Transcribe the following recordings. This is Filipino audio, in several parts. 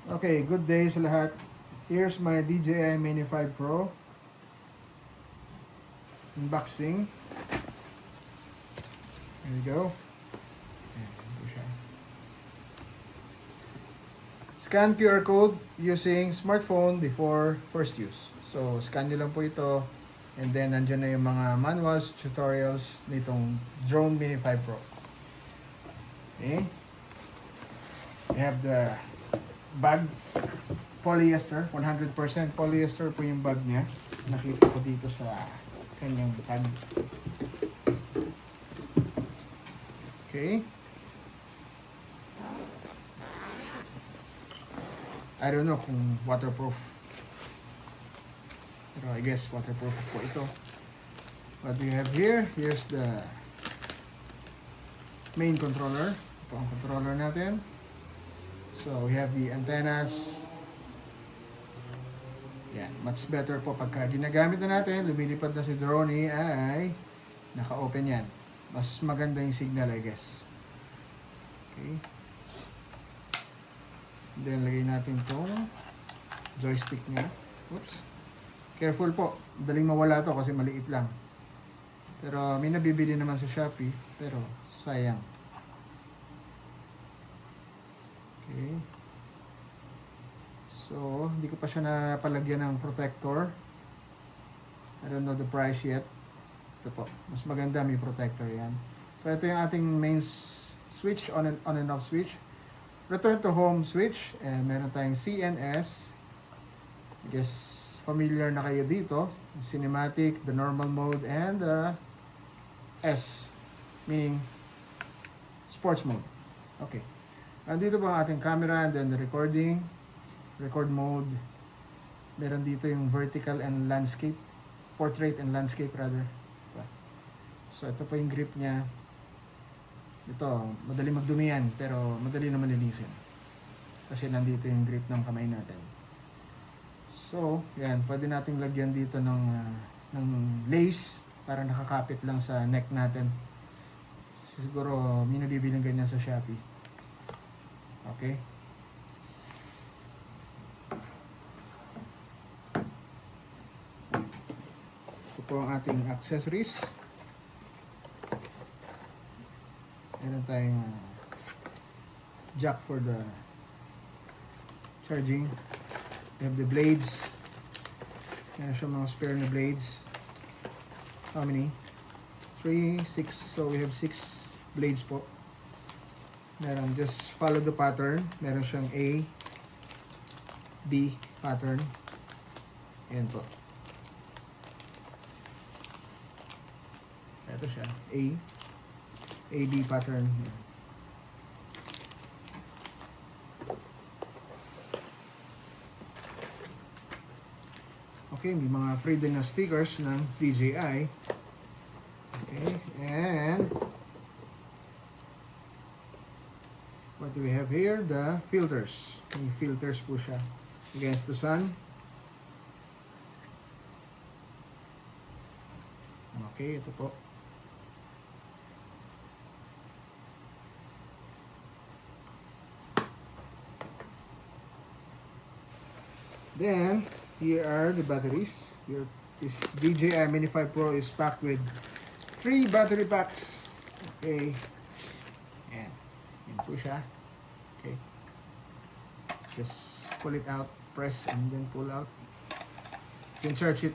Okay, good day sa lahat. Here's my DJI Mini 5 Pro unboxing. There you go. Ayan, ito siya. Scan QR code using smartphone before first use. So, scan nyo lang po ito. And then, nandyan na yung mga manuals, tutorials nitong Drone Mini 5 Pro. Okay. We have the bag. Polyester, 100% polyester po yung bag niya. Nakita ko dito sa kanyang tag. Okay. I don't know kung waterproof. Pero I guess waterproof po ito. What we have here, here's the main controller. Ito ang controller natin. So we have the antennas. Yan, much better po pagka ginagamit na natin, lumilipad na si drone ay naka-open yan. Mas maganda yung signal, I guess. Okay. Then, lagay natin itong joystick niya. Oops. Careful po. Daling mawala to kasi maliit lang. Pero may nabibili naman sa Shopee. Pero sayang. Okay. So, hindi ko pa siya napalagyan ng protector. I don't know the price yet. Ito po. Mas maganda may protector yan. So, ito yung ating main switch, on and off switch. Return to home switch. And meron tayong CNS. I guess, familiar na kayo dito. Cinematic, the normal mode, and the S. Meaning, sports mode. Okay. Nandito po ang ating camera and then the recording. Record mode. Meron dito yung vertical and landscape. Portrait and landscape rather. So ito po yung grip niya. Ito, madali magdumi yan, pero madali naman linisin. Kasi nandito yung grip ng kamay natin. So, yan, pwede nating lagyan dito ng lace para nakakapit lang sa neck natin. Siguro may nabibilang ganyan sa Shopee. Okay. Po ang ating accessories. Meron tayong jack for the charging. We have the blades. Meron siya mga spare na blades. How many? 3, 6. So we have 6 blades po. Meron, just follow the pattern. Meron siyang A, B pattern. Ayan po. Ito siya, A-B pattern. Okay, may mga free din na stickers ng DJI. Okay, and what do we have here? The filters. May filters po siya against the sun. Okay, ito po. Then, here are the batteries. This DJI Mini 5 Pro is packed with 3 battery packs. Okay. Ayan. Ayan po siya. Okay. Just pull it out, press, and then pull out. You can charge it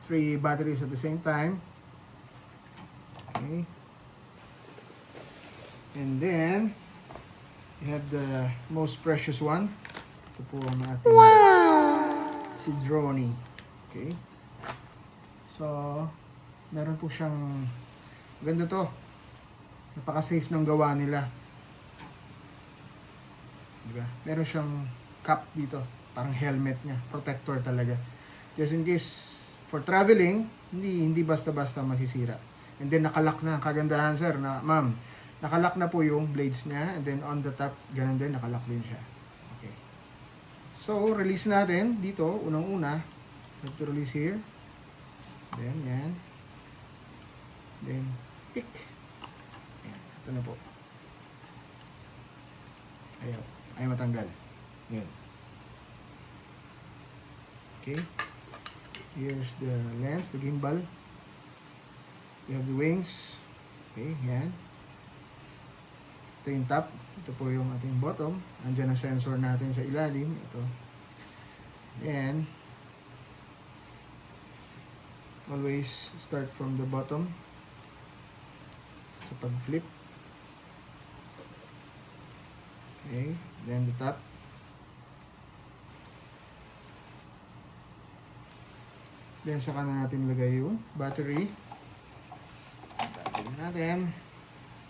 3 batteries at the same time. Okay. And then, you have the most precious one. Ito po ang ating si drone. Okay. So, meron po siyang ganda to. Napaka-safe ng gawa nila. Diba? Meron siyang cap dito. Parang helmet niya. Protector talaga. Just in case for traveling, hindi basta-basta masisira. And then nakalock na. Kagandahan sir na, ma'am, nakalock na po yung blades niya. And then on the top, ganun din, nakalock din siya. Okay. So, release natin dito. Unang-una, have to release here. Then, yan. Then, pick. Yan. Ito na po. Ayan. Ay matanggal. Ayan. Okay. Here's the lens, the gimbal. We have the wings. Okay, yan. Ito yung top. Ito po yung ating bottom. Andiyan ang sensor natin sa ilalim. Ito. And always start from the bottom sa pag-flip. Okay, then the top. Then saka na natin lagay yung battery. Battery natin.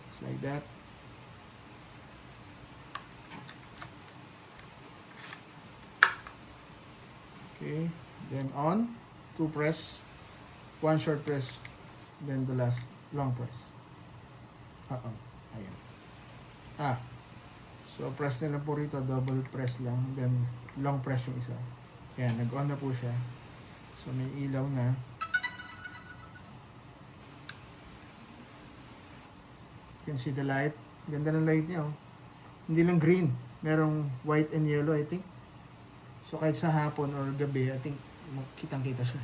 Just like that. Okay, then on, 2 press, 1 short press, then the last long press. Ayan. So press nyo na po rito, double press lang, then long press yung isa. Ayan, nag-on na po siya. So may ilaw na. You can see the light. Ganda ng light niya, oh. Hindi lang green, merong white and yellow, I think. So kahit sa hapon or gabi, I think kitang-kita siya.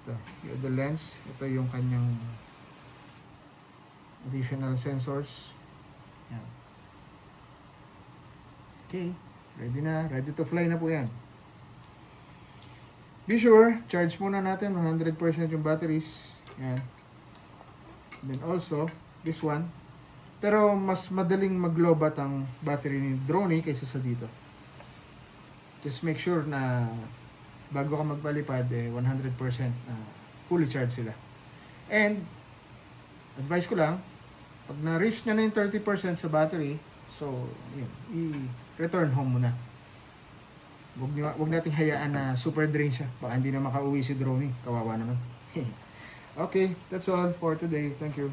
Ito, yung the lens. Ito yung kanyang additional sensors. Yan. Okay, ready na. Ready to fly na po yan. Be sure, charge muna natin 100% yung batteries. Yan. Then also, this one. Pero mas madaling mag-lobat ang battery ni Droney kaysa sa dito. Just make sure na bago ka magpalipad, 100% fully charged sila. And, advice ko lang, pag na-reach nyo na yung 30% sa battery, so, yun, i-return home muna. Huwag nating hayaan na super drain siya. Baka hindi na makauwi si Droney. Kawawa naman. Okay, that's all for today. Thank you.